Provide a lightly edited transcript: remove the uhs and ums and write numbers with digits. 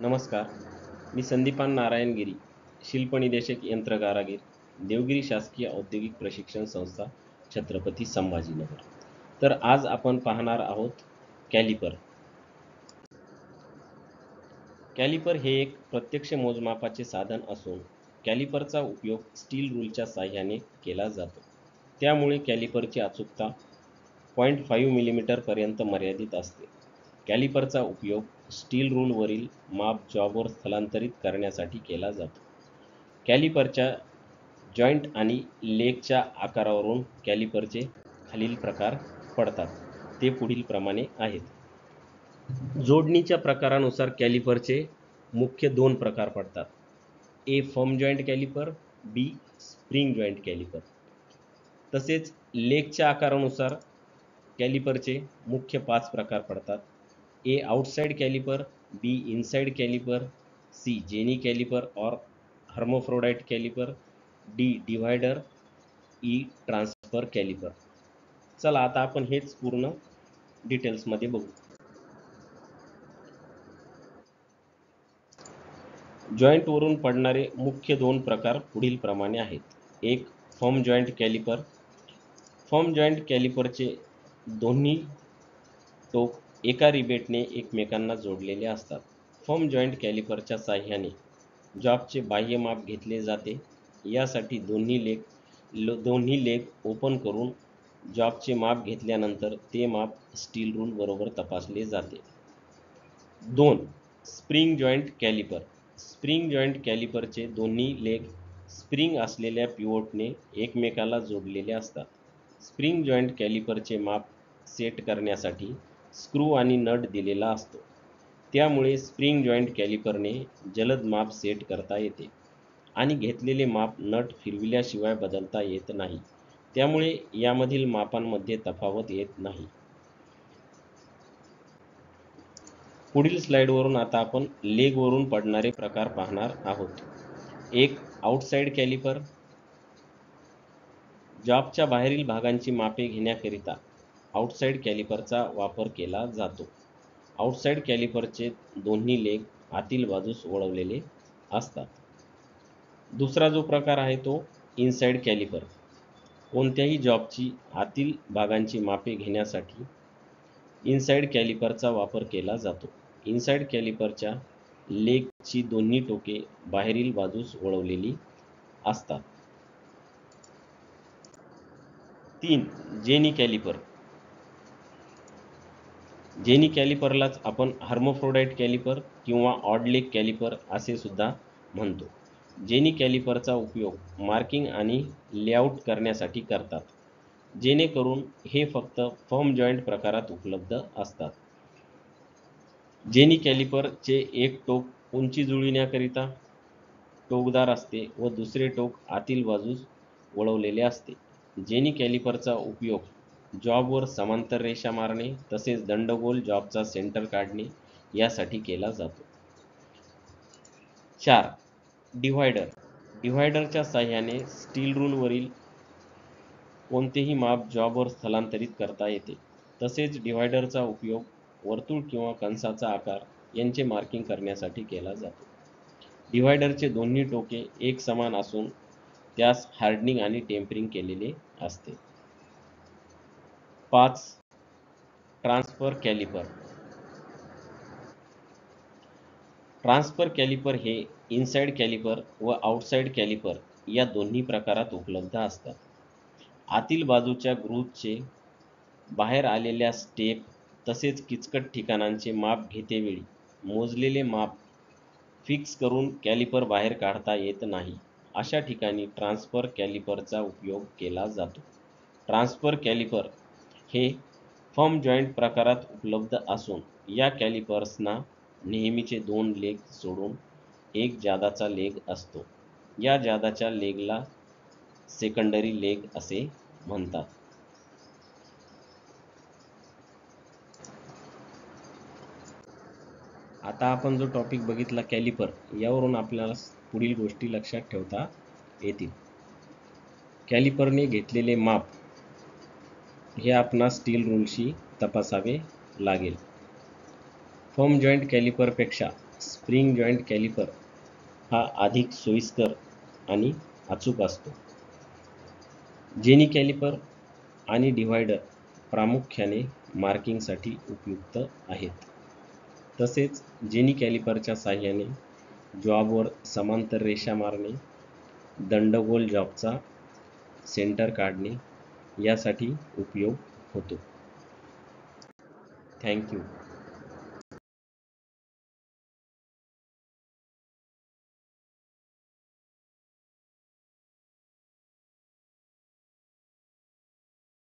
नमस्कार. मी संदीपान नारायण गिरी, शिल्पनिदेशक यंत्रकारागीर, देवगिरी शासकीय औद्योगिक प्रशिक्षण संस्था, छत्रपती संभाजीनगर. तर आज आपण पाहणार आहोत कॅलिपर. कॅलिपर हे एक प्रत्यक्ष मोजमापाचे साधन असून कॅलिपरचा उपयोग स्टील रूलच्या साहाय्याने केला जातो. त्यामुळे कॅलिपरची अचूकता 0.5 मिलीमीटरपर्यंत मर्यादित असते. कॅलिपरचा उपयोग स्टील रूलवरील माप जॉबवर स्थलांतरित करण्यासाठी केला जातो. कॅलिपरच्या जॉईंट आणि लेगच्या आकारावरून कॅलिपरचे खालील प्रकार पडतात. ते पुढील प्रमाणे आहेत. जोडणीच्या प्रकारानुसार कॅलिपरचे मुख्य 2 प्रकार पडतात. A firm joint calliper, B spring joint calliper. तसेच लेगच्या आकारानुसार कॅलिपरचे मुख्य 5 प्रकार पडतात. A outside calliper, B inside calliper, C jenny calliper और hermaphrodite calliper, D divider, E transfer calliper. चला आता आपण हेच पूर्ण डिटेल्समध्ये बघू. जॉईंटवरून पडणारे मुख्य 2 प्रकार पुढील प्रमाणे आहेत. एक firm joint calliper. Firm joint कॅलिपरचे दोन्ही टोक एका रिबेटने एकमेकांना जोडलेले असतात. फर्म जॉईंट कॅलिपरच्या साहाय्याने जॉबचे बाह्य माप घेतले जाते. यासाठी दोन्ही लेग ओपन करून जॉबचे माप घेतल्यानंतर ते माप स्टील रूल बरोबर तपासले जाते. 2. Spring joint calliper. Spring joint कॅलिपरचे दोन्ही लेग स्प्रिंग असलेल्या पिव्होटने एकमेकाला जोडलेले असतात. स्प्रिंग जॉईंट कॅलिपरचे माप सेट करण्यासाठी स्क्रू आणि नट दिलेला असतो. त्यामुळे स्प्रिंग जॉईंट कॅलिपरने जलद माप सेट करता येते आणि घेतलेले माप नट फिरविल्याशिवाय बदलता येत नाही. त्यामुळे यामधील मापांमध्ये तफावत येत नाही. पुढील स्लाइडवरून आता आपण लेगवरून पडणारे प्रकार पाहणार आहोत. एक आउटसाइड कॅलिपर. जॉबच्या बाहेरील भागांची मापे घेण्याकरिता आउटसाइड कॅलिपरचा वापर केला जातो. आउटसाइड कॅलिपरचे दोन्ही लेग आतील बाजूस वळवलेले असतात. दुसरा जो प्रकार आहे तो इनसाइड कॅलिपर. कोणत्याही जॉबची आतील भागांची मापे घेण्यासाठी इनसाइड कॅलिपरचा वापर केला जातो. इनसाइड कॅलिपरच्या लेगची दोन्ही टोके बाहेरील बाजूस वळवलेली असतात. 3. Jenny calliper. जेनी कॅलिपरलाच आपण हर्मोफ्रोडाइट कॅलिपर किंवा ऑड लेग कॅलिपर असे सुद्धा म्हणतो. जेनी कॅलिपरचा उपयोग मार्किंग आणि लेआउट करण्यासाठी करतात, जेणेकरून हे फक्त फर्म जॉईंट प्रकारात उपलब्ध असतात. जेनी कॅलिपरचे एक टोक उंची जुळविण्याकरिता टोकदार असते व दुसरे टोक आतील बाजूस वळवलेले असते. जेनी कॅलिपरचा उपयोग जॉबवर समांतर रेषा मारणे तसेच दंडगोल जॉबचा सेंटर काढणे यासाठी केला जातो. 4. डिव्हायडर. डिव्हायडरच्या साहाय्याने स्टील रूलवरील कोणतेही माप जॉबवर स्थलांतरित करता येते. तसेच डिव्हायडरचा उपयोग वर्तुळ किंवा कंसाचा आकार यांचे मार्किंग करण्यासाठी केला जातो. डिव्हायडरचे दोन्ही टोके एक समान असून त्यास हार्डनिंग आणि टेम्परिंग केलेले असते. 5. Transfer calliper. ट्रान्सफर कॅलिपर हे इनसाइड कॅलिपर व आउटसाइड कॅलिपर या दोन्ही प्रकारात उपलब्ध असतात. आतील बाजूच्या ग्रूव्हचे बाहेर आलेल्या स्टेप तसेच किचकट ठिकाणांचे माप घेतेवेळी मोजलेले माप फिक्स करून कॅलिपर बाहेर काढता येत नाही. अशा ठिकाणी ट्रान्सफर कॅलिपरचा उपयोग केला जातो. ट्रान्सफर कॅलिपर हे फर्म जॉईंट प्रकारात उपलब्ध असून या कॅलिपर्सना नेहमीचे 2 लेग सोडून एक जादाचा लेग असतो. या जादाच्या लेगला सेकंडरी लेग असे म्हणतात. आता आपण जो टॉपिक बघितला कॅलिपर, यावरून आपल्याला पुढील गोष्टी लक्षात ठेवता येतील. कॅलिपरने घेतलेले माप हे आपणास स्टील रूलशी तपासावे लागेल. फर्म जॉईंट कॅलिपरपेक्षा स्प्रिंग जॉईंट कॅलिपर हा अधिक सोयीस्कर आणि अचूक असतो. जेनी कॅलिपर आणि डिव्हायडर प्रामुख्याने मार्किंगसाठी उपयुक्त आहेत. तसेच जेनी कॅलिपरच्या साहाय्याने जॉबवर समांतर रेषा मारणे, दंडगोल जॉबचा सेंटर काढणे यासाठी उपयोग होतो. Thank you.